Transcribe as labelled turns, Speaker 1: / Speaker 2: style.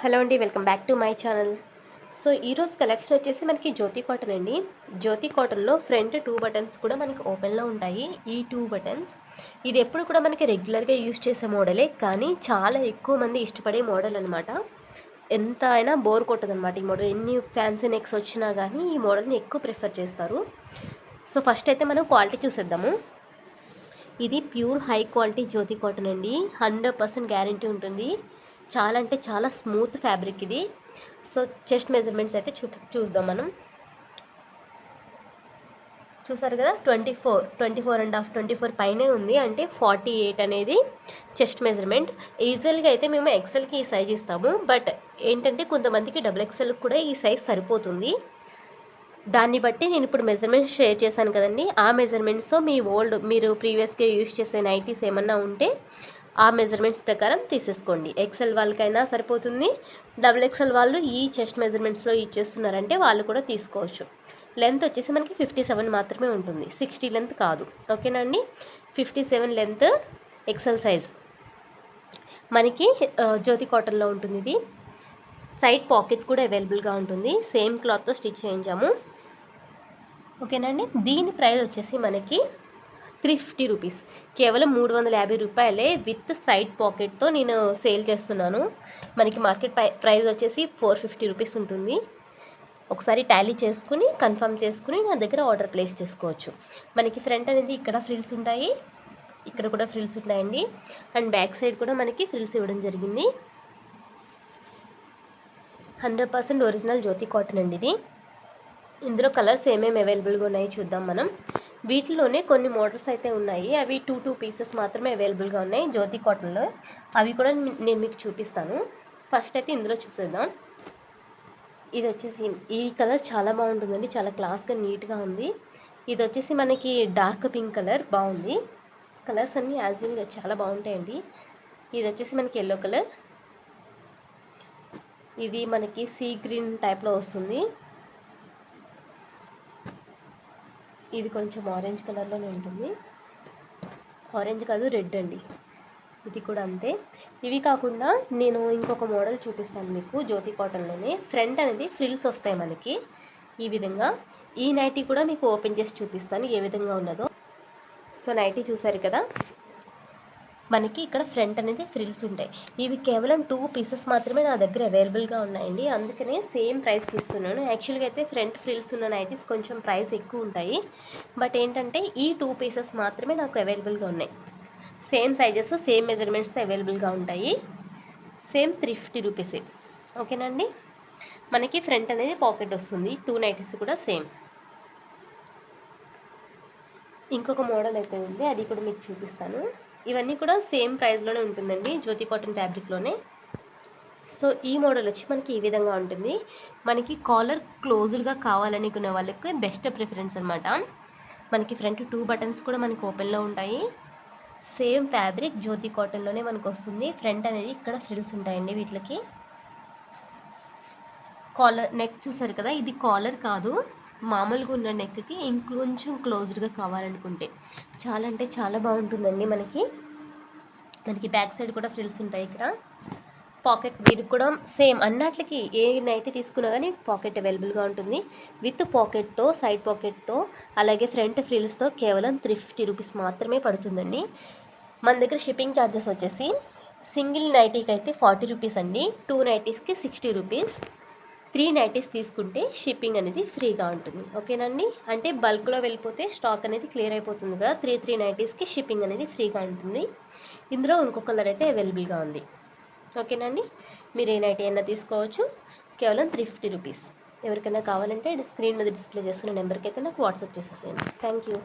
Speaker 1: Hello అండి, welcome back to my channel. So ఈరోజు collection వచ్చేసి మనకి జ్యోతి కాటన్ అండి. జ్యోతి కాటన్లో ఫ్రంట్ 2 బటన్స్ కూడా మనకి ఓపెన్లో ఉంటాయి. ఈ 2 బటన్స్ ఇది ఎప్పుడు కూడా మనకి రెగ్యులర్గా యూజ్ చేసే మోడలే, కానీ చాలా ఎక్కువ మంది ఇష్టపడే మోడల్ అనమాట. ఎంత అయినా బోర్ కొట్టదనమాట ఈ మోడల్. ఎన్ని ఫ్యాన్సీ నెక్స్ వచ్చినా కానీ ఈ మోడల్ని ఎక్కువ ప్రిఫర్ చేస్తారు. సో ఫస్ట్ అయితే మనం క్వాలిటీ చూసేద్దాము. ఇది ప్యూర్ హై క్వాలిటీ జ్యోతి కాటన్ అండి. 100% గ్యారంటీ ఉంటుంది. చాలా అంటే చాలా స్మూత్ ఫ్యాబ్రిక్ ఇది. సో చెస్ట్ మెజర్మెంట్స్ అయితే చూద్దాం మనం. చూసారు కదా, 24.5 24 పైనే ఉంది, అంటే 48 అనేది చెస్ట్ మెజర్మెంట్. యూజువల్గా అయితే మేము ఎక్సెల్కి ఈ సైజ్ ఇస్తాము, బట్ ఏంటంటే కొంతమందికి XXL కూడా ఈ సైజ్ సరిపోతుంది. దాన్ని బట్టి నేను ఇప్పుడు మెజర్మెంట్స్ షేర్ చేశాను కదండి, ఆ మెజర్మెంట్స్తో మీరు ప్రీవియస్గా యూజ్ చేసే నైటీస్ ఏమన్నా ఉంటే ఆ మెజర్మెంట్స్ ప్రకారం తీసేసుకోండి. ఎక్సెల్ వాళ్ళకైనా సరిపోతుంది. XXL వాళ్ళు ఈ చెస్ట్ మెజర్మెంట్స్లో ఇచ్చేస్తున్నారంటే వాళ్ళు కూడా తీసుకోవచ్చు. లెంత్ వచ్చేసి మనకి 57 మాత్రమే ఉంటుంది, 60 లెంత్ కాదు. ఓకేనా అండి, 57 లెంత్ ఎక్సెల్ సైజ్ మనకి జ్యోతి కాటన్లో ఉంటుంది. ఇది సైడ్ పాకెట్ కూడా అవైలబుల్గా ఉంటుంది. సేమ్ క్లాత్తో స్టిచ్ చేయించాము. ఓకేనండి, దీని ప్రైస్ వచ్చేసి మనకి 350 రూపీస్, కేవలం 350 రూపాయలే విత్ సైడ్ పాకెట్తో నేను సేల్ చేస్తున్నాను. మనకి మార్కెట్ ప్రైస్ వచ్చేసి 450 రూపీస్ ఉంటుంది. ఒకసారి టాలీ చేసుకుని కన్ఫర్మ్ చేసుకుని నా దగ్గర ఆర్డర్ ప్లేస్ చేసుకోవచ్చు. మనకి ఫ్రంట్ అనేది ఇక్కడ ఫ్రిల్స్ ఉంటాయి, ఇక్కడ కూడా ఫ్రిల్స్ ఉంటాయండి. అండ్ బ్యాక్ సైడ్ కూడా మనకి ఫ్రిల్స్ ఇవ్వడం జరిగింది. 100% ఒరిజినల్ జ్యోతి కాటన్ అండి ఇది. ఇందులో కలర్స్ ఏమేమి అవైలబుల్గా ఉన్నాయో చూద్దాం మనం. వీటిలోనే కొన్ని మోడల్స్ అయితే ఉన్నాయి, అవి 2 పీసెస్ మాత్రమే అవైలబుల్గా ఉన్నాయి జ్యోతి కాటన్లో. అవి కూడా నేను మీకు చూపిస్తాను. ఫస్ట్ అయితే ఇందులో చూసేద్దాం. ఇది వచ్చేసి ఈ కలర్ చాలా బాగుంటుందండి, చాలా క్లాస్గా నీట్గా ఉంది. ఇది వచ్చేసి మనకి డార్క్ పింక్ కలర్, బాగుంది. కలర్స్ అన్నీ యాజ్ యూజువల్గా చాలా బాగుంటాయండి. ఇది వచ్చేసి మనకి ఎల్లో కలర్, ఇది మనకి సీ గ్రీన్ టైప్లో వస్తుంది. ఇది కొంచెం ఆరెంజ్ కలర్లోనే ఉంటుంది, ఆరెంజ్ కాదు రెడ్ అండి. ఇది కూడా అంతే. ఇవి కాకుండా నేను ఇంకొక మోడల్ చూపిస్తాను మీకు జ్యోతి కాటన్లోనే. ఫ్రంట్ అనేది ఫ్రిల్స్ వస్తాయి మనకి ఈ విధంగా. ఈ నైటీ కూడా మీకు ఓపెన్ చేసి చూపిస్తాను ఏ విధంగా ఉన్నదో. సో నైటీ చూసారు కదా, మనకి ఇక్కడ ఫ్రంట్ అనేది ఫ్రిల్స్ ఉంటాయి. ఇవి కేవలం 2 పీసెస్ మాత్రమే నా దగ్గర అవైలబుల్గా ఉన్నాయండి, అందుకనే సేమ్ ప్రైస్కి ఇస్తున్నాను. యాక్చువల్గా అయితే ఫ్రంట్ ఫ్రిల్స్ ఉన్న నైటీస్ కొంచెం ప్రైస్ ఎక్కువ ఉంటాయి, బట్ ఏంటంటే ఈ 2 పీసెస్ మాత్రమే నాకు అవైలబుల్గా ఉన్నాయి. సేమ్ సైజెస్ సేమ్ మెజర్మెంట్స్తో అవైలబుల్గా ఉంటాయి. సేమ్ 350 రూపీసే. ఓకేనండి, మనకి ఫ్రంట్ అనేది పాకెట్ వస్తుంది. 2 నైటీస్ కూడా సేమ్. ఇంకొక మోడల్ అయితే ఉంది, అది కూడా మీకు చూపిస్తాను. ఇవన్నీ కూడా సేమ్ ప్రైస్లోనే ఉంటుందండి, జ్యోతి కాటన్ ఫ్యాబ్రిక్లోనే. సో ఈ మోడల్ వచ్చి మనకి ఈ విధంగా ఉంటుంది. మనకి కాలర్ క్లోజ్డ్గా కావాలనుకునే వాళ్ళకి బెస్ట్ ప్రిఫరెన్స్ అనమాట. మనకి ఫ్రంట్ 2 బటన్స్ కూడా మనకి ఓపెన్లో ఉంటాయి. సేమ్ ఫ్యాబ్రిక్ జ్యోతి కాటన్లోనే మనకు వస్తుంది. ఫ్రంట్ అనేది ఇక్కడ ఫ్రిల్స్ ఉంటాయండి వీటికి. కాలర్ నెక్ చూసారు కదా, ఇది కాలర్ కాదు, మామూలుగా ఉన్న నెక్కి ఇంకొంచెం క్లోజ్డ్గా కావాలనుకుంటే చాలా అంటే చాలా బాగుంటుందండి. మనకి బ్యాక్ సైడ్ కూడా ఫ్రిల్స్ ఉంటాయి. ఇక్కడ పాకెట్ దీనికి కూడా సేమ్ అన్నట్లకి ఏ నైటీ తీసుకున్నా కానీ పాకెట్ అవైలబుల్గా ఉంటుంది. విత్ పాకెట్తో, సైడ్ పాకెట్తో, అలాగే ఫ్రంట్ ఫ్రిల్స్తో కేవలం 350 రూపీస్ మాత్రమే పడుతుందండి. మన దగ్గర షిప్పింగ్ ఛార్జెస్ వచ్చేసి సింగిల్ నైటీకి అయితే 40 రూపీస్ అండి, 2 నైటీస్కి 60 రూపీస్, 3 నైటీస్ తీసుకుంటే షిప్పింగ్ అనేది ఫ్రీగా ఉంటుంది. ఓకేనండి, అంటే బల్క్లో వెళ్ళిపోతే స్టాక్ అనేది క్లియర్ అయిపోతుంది కదా, 3 నైటీస్కి షిప్పింగ్ అనేది ఫ్రీగా ఉంటుంది. ఇందులో ఇంకొక కలర్ అయితే అవైలబుల్గా ఉంది. ఓకేనండి, మీరు ఏ నైటీ అయినా తీసుకోవచ్చు, కేవలం 350 రూపీస్. ఎవరికైనా కావాలంటే స్క్రీన్ మీద డిస్ప్లే చేస్తున్న నెంబర్కి అయితే నాకు వాట్సాప్ చేసేసేయండి. Thank you.